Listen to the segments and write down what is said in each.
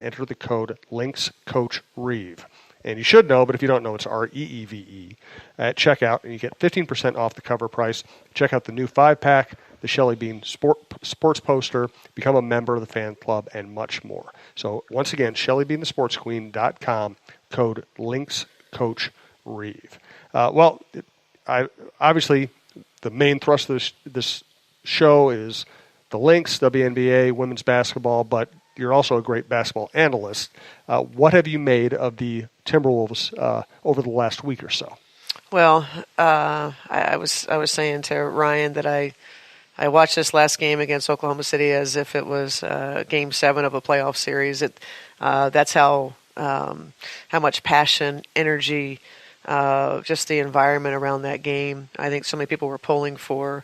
enter the code LynxCoachReeve. And you should know, but if you don't know, it's REEVE at checkout, and you get 15% off the cover price. Check out the new 5-pack, the Shelly Bean sports poster, become a member of the fan club, and much more. So once again, ShellyBeanTheSportsQueen.com, code LynxCoachReeve. Obviously, the main thrust of this show is the Lynx, WNBA, women's basketball, but you're also a great basketball analyst. What have you made of the Timberwolves over the last week or so? Well, I was saying to Ryan that I watched this last game against Oklahoma City as if it was Game 7 of a playoff series. That's how much passion, energy, just the environment around that game. I think so many people were pulling for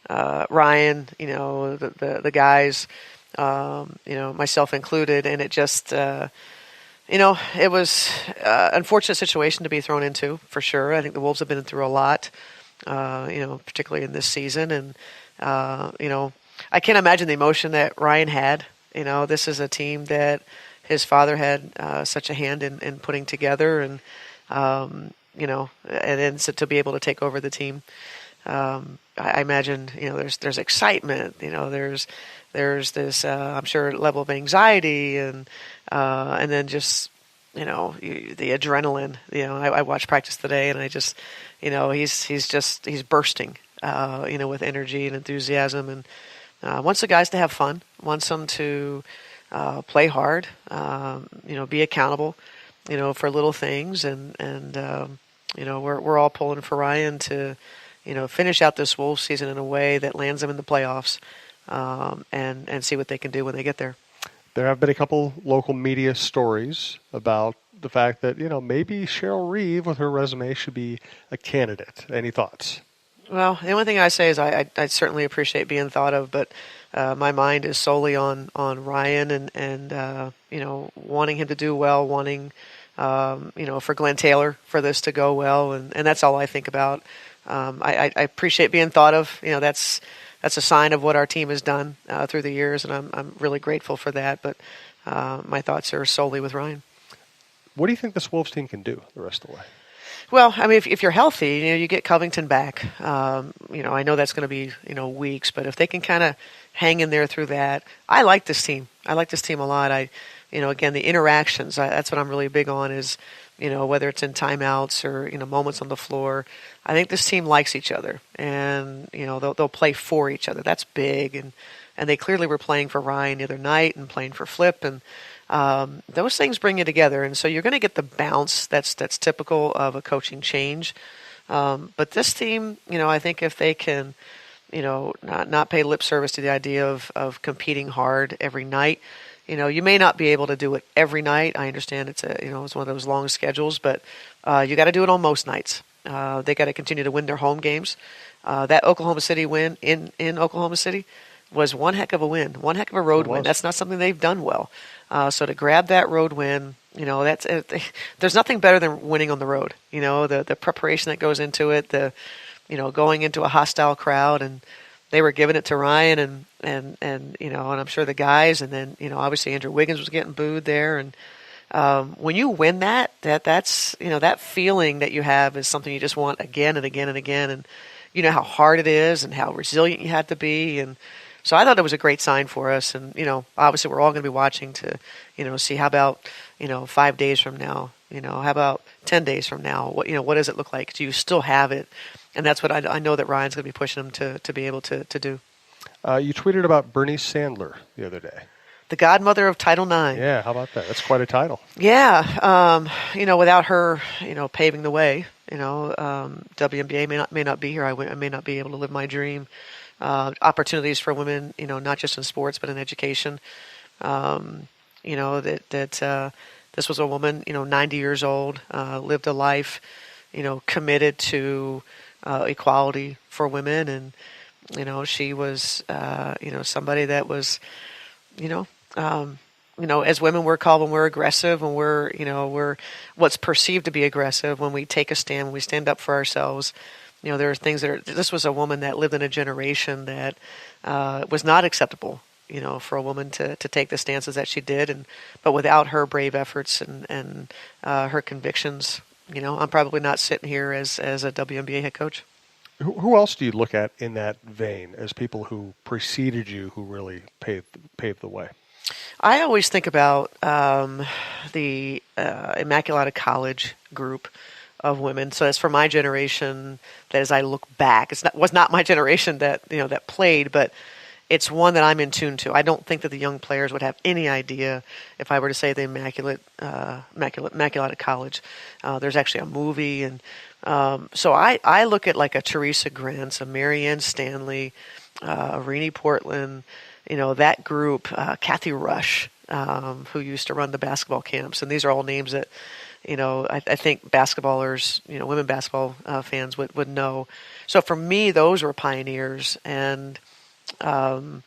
Ryan, the guys, myself included, and it just, it was an unfortunate situation to be thrown into, for sure. I think the Wolves have been through a lot, particularly in this season, and, I can't imagine the emotion that Ryan had. This is a team that his father had such a hand in putting together, and, and then to be able to take over the team. I imagine, there's excitement, there's this, I'm sure, level of anxiety, and then just, the adrenaline. I watched practice today, and I just, he's bursting, with energy and enthusiasm, and wants the guys to have fun, wants them to play hard, be accountable, for little things, and we're all pulling for Ryan to, finish out this Wolves season in a way that lands them in the playoffs, and see what they can do when they get there. There have been a couple local media stories about the fact that, maybe Cheryl Reeve with her resume should be a candidate. Any thoughts? Well, the only thing I say is I certainly appreciate being thought of, but my mind is solely on Ryan and wanting him to do well, wanting, for Glenn Taylor for this to go well, and that's all I think about. I appreciate being thought of. That's a sign of what our team has done through the years, and I'm really grateful for that. But my thoughts are solely with Ryan. What do you think this Wolves team can do the rest of the way? Well, I mean, if you're healthy, you get Covington back. I know that's going to be weeks, but if they can kind of hang in there through that, I like this team. I like this team a lot. Again, the interactions. That's what I'm really big on. Is whether it's in timeouts or moments on the floor. I think this team likes each other, and they'll play for each other. That's big, and they clearly were playing for Ryan the other night and playing for Flip, and those things bring you together. And so you're going to get the bounce that's typical of a coaching change. But this team, I think if they can, not pay lip service to the idea of competing hard every night. You may not be able to do it every night. I understand it's one of those long schedules, but you got to do it on most nights. They got to continue to win their home games. That Oklahoma City win in Oklahoma City was one heck of a win, one heck of a road win. That's not something they've done well. So to grab that road win, there's nothing better than winning on the road. The preparation that goes into it, going into a hostile crowd, and they were giving it to Ryan and I'm sure the guys, and then obviously Andrew Wiggins was getting booed there, and when you win that's that feeling that you have is something you just want again and again and again, and how hard it is and how resilient you had to be, and so I thought it was a great sign for us, and obviously we're all going to be watching to see how about 5 days from now, how about 10 days from now, what does it look like? Do you still have it? And that's what I know that Ryan's going to be pushing them to be able to do. You tweeted about Bernice Sandler the other day. The godmother of Title IX. Yeah, how about that? That's quite a title. Yeah, without her, paving the way, WNBA may not be here. I may not be able to live my dream. Opportunities for women, not just in sports but in education. That this was a woman, 90 years old, lived a life, committed to equality for women, and she was somebody that was as women we're called when we're aggressive, when we're what's perceived to be aggressive, when we take a stand, when we stand up for ourselves. There are things this was a woman that lived in a generation that was not acceptable for a woman to take the stances that she did, but without her brave efforts and her convictions, I'm probably not sitting here as a WNBA head coach. Who else do you look at in that vein as people who preceded you who really paved the way? I always think about the Immaculata College group of women. So as for my generation, that as I look back, was not my generation that that played, but it's one that I'm in tune to. I don't think that the young players would have any idea if I were to say the Immaculata College. There's actually a movie, and so I look at like a Teresa Grants, a Marianne Stanley, Renee Portland, that group, Kathy Rush, who used to run the basketball camps, and these are all names that I think basketballers, women basketball fans would know. So for me, those were pioneers, and beyond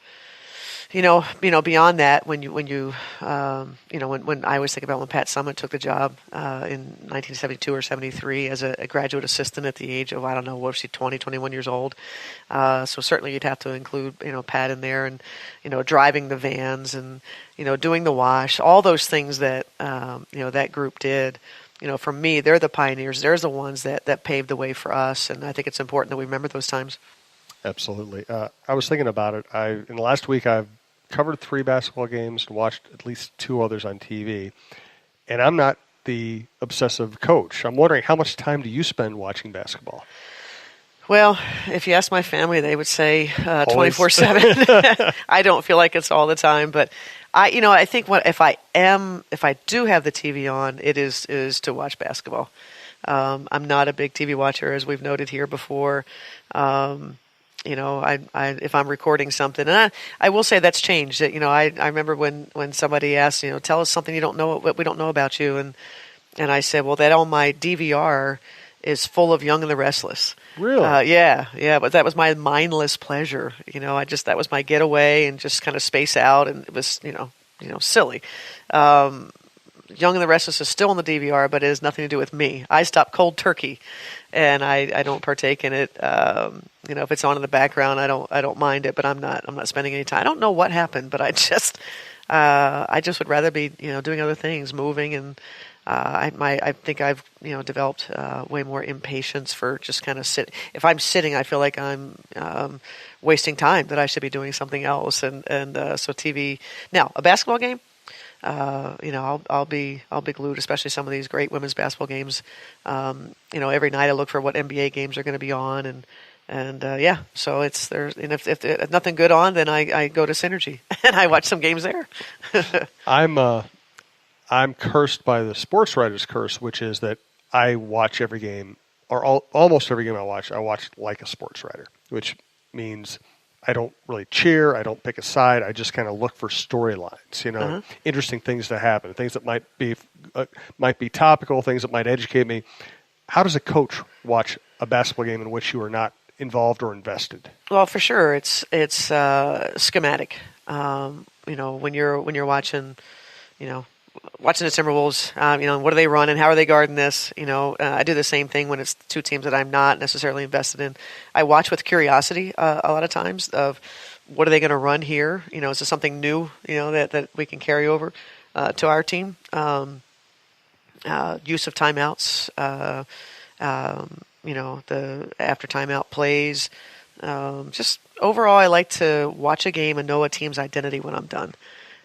that, when I always think about when Pat Summitt took the job in 1972 or 73 as a graduate assistant at the age of, I don't know, what was she, 20, 21 years old. So certainly you'd have to include, Pat in there, and, driving the vans and, doing the wash, all those things that, that group did. For me, they're the pioneers. They're the ones that paved the way for us. And I think it's important that we remember those times. Absolutely. I was thinking about it. In the last week, I've covered 3 basketball games and watched at least 2 others on TV. And I'm not the obsessive coach. I'm wondering, how much time do you spend watching basketball? Well, if you ask my family, they would say 24/7. I don't feel like it's all the time, but I think if I do have the TV on, it is to watch basketball. I'm not a big TV watcher, as we've noted here before. If I'm recording something, and I will say that's changed. That I remember when somebody asked, tell us something what we don't know about you, and I said, well, that on my DVR is full of Young and the Restless. Really? Yeah. But that was my mindless pleasure. That was my getaway and just kind of space out, and it was silly. Young and the Restless is still on the DVR, but it has nothing to do with me. I stopped cold turkey, and I don't partake in it. If it's on in the background, I don't mind it, but I'm not spending any time. I don't know what happened, but I just would rather be doing other things, moving, and I think I've developed way more impatience for just kind of sit. If I'm sitting, I feel like I'm wasting time, that I should be doing something else, and so TV. Now, a basketball game. I'll be glued, especially some of these great women's basketball games. Every night I look for what NBA games are going to be on, and so it's there. And if nothing good on, then I go to Synergy and I watch some games there. I'm cursed by the sports writer's curse, which is that I watch every game, or almost every game I watch like a sports writer, which means I don't really cheer. I don't pick a side. I just kind of look for storylines, interesting things to happen, things that might be topical, things that might educate me. How does a coach watch a basketball game in which you are not involved or invested? Well, for sure, it's schematic. When you're watching, watching the Timberwolves, what do they run and how are they guarding this? I do the same thing when it's 2 teams that I'm not necessarily invested in. I watch with curiosity a lot of times of what are they going to run here? Is there something new, that we can carry over to our team? Use of timeouts, the after timeout plays. Just overall, I like to watch a game and know a team's identity when I'm done.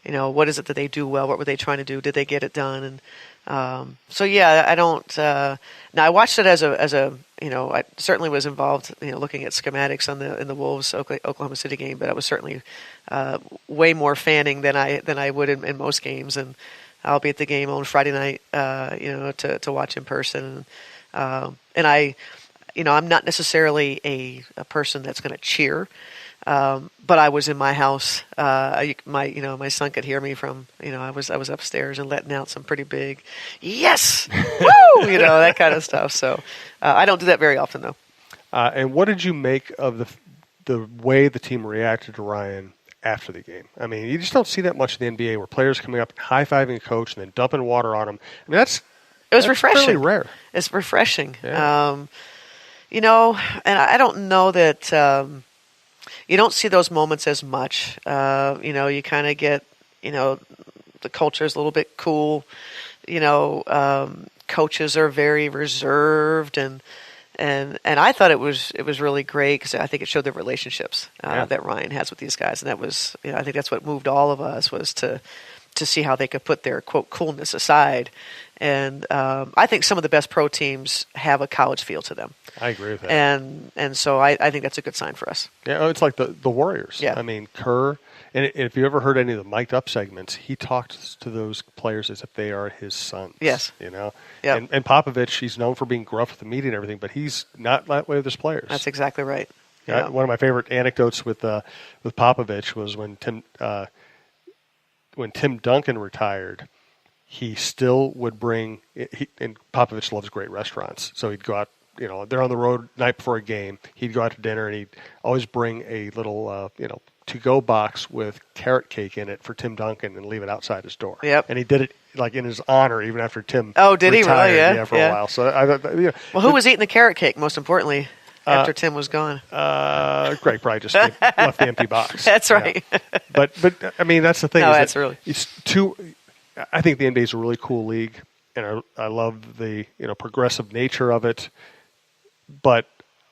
What is it that they do well? What were they trying to do? Did they get it done? And I don't. Now, I watched it as a. I certainly was involved. Looking at schematics in the Wolves Oklahoma City game, but I was certainly way more fanning than I would in most games. And I'll be at the game on Friday night, to watch in person. And I'm not necessarily a person that's going to cheer. But I was in my house. My son could hear me from. I was upstairs and letting out some pretty big, yes, woo, that kind of stuff. So I don't do that very often, though. And what did you make of the way the team reacted to Ryan after the game? I mean, you just don't see that much in the NBA, where players coming up and high-fiving a coach and then dumping water on him. I mean, it was refreshing. Fairly rare. It's refreshing. Yeah. And I don't know that. you don't see those moments as much. You kind of get, the culture is a little bit cool. Coaches are very reserved, and I thought it was really great because I think it showed the relationships that Ryan has with these guys, and that was, I think that's what moved all of us, was to see how they could put their quote coolness aside. And I think some of the best pro teams have a college feel to them. I agree with that. And so I think that's a good sign for us. Yeah, it's like the Warriors. Yeah. I mean, Kerr, and if you ever heard any of the mic'd up segments, he talks to those players as if they are his sons. Yes. Yep. And Popovich, he's known for being gruff with the media and everything, but he's not that way with his players. That's exactly right. Yeah. One of my favorite anecdotes with Popovich was when Tim Duncan retired, he still would bring and Popovich loves great restaurants, so he'd go out. They're on the road night before a game. He'd go out to dinner, and he'd always bring a little, to-go box with carrot cake in it for Tim Duncan and leave it outside his door. Yep. And he did it like in his honor, even after Tim. Oh, did retired, he really? Yeah, for a while. So I thought, well, who was eating the carrot cake? Most importantly, after Tim was gone. Greg probably just left the empty box. That's right. Yeah. But I mean, that's the thing. No, is really. It's too. I think the NBA is a really cool league, and I love the progressive nature of it. But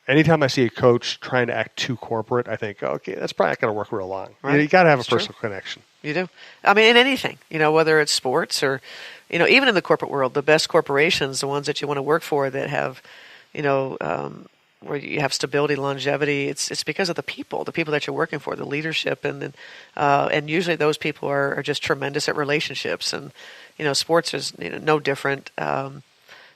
anytime I see a coach trying to act too corporate, I think, okay, that's probably not going to work real long. Right. You got to have a That's personal true. connection. You do. I mean, in anything, whether it's sports or, even in the corporate world, the best corporations, the ones that you want to work for that have, where you have stability, longevity, it's because of the people that you're working for, the leadership, and usually those people are just tremendous at relationships, and sports is no different.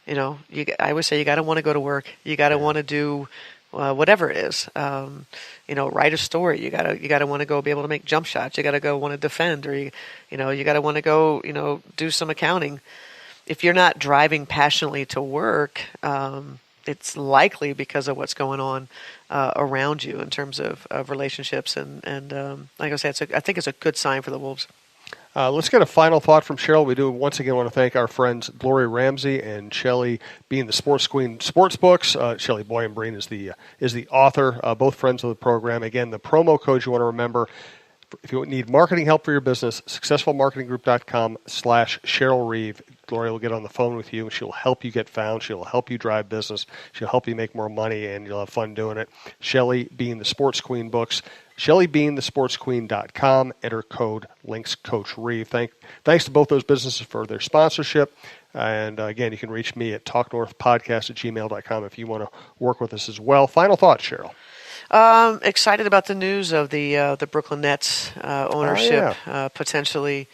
I always say you got to want to go to work, you got to want to do whatever it is, write a story. You got to want to go be able to make jump shots. You got to go want to defend, or you got to want to go do some accounting. If you're not driving passionately to work, it's likely because of what's going on around you in terms of relationships. And like I said, I think it's a good sign for the Wolves. Let's get a final thought from Cheryl. We do once again want to thank our friends Gloria Ramsey and Shelly Bean, the Sports Queen Sports Books. Shelly Boyenbreen is the author. Both friends of the program. Again, the promo code you want to remember. If you need marketing help for your business, successfulmarketinggroup.com/Cheryl Reeve. Gloria will get on the phone with you, and she'll help you get found. She'll help you drive business. She'll help you make more money, and you'll have fun doing it. Shelly Bean, the Sports Queen books. ShellyBeanTheSportsQueen.com. Enter code Lynx Coach Reeve. Thanks to both those businesses for their sponsorship. And again, you can reach me at talknorthpodcast@gmail.com if you want to work with us as well. Final thoughts, Cheryl. Excited about the news of the Brooklyn Nets ownership potentially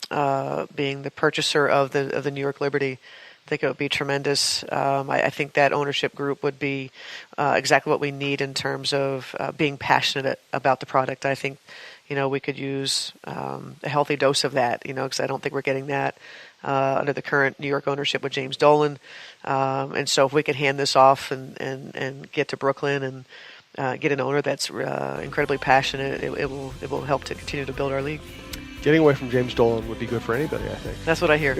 being the purchaser of the New York Liberty. I think it would be tremendous. I think that ownership group would be exactly what we need in terms of being passionate about the product. I think we could use a healthy dose of that. Because I don't think we're getting that under the current New York ownership with James Dolan. And so if we could hand this off and get to Brooklyn and get an owner that's incredibly passionate, it will help to continue to build our league. Getting away from James Dolan would be good for anybody, I think. That's what I hear.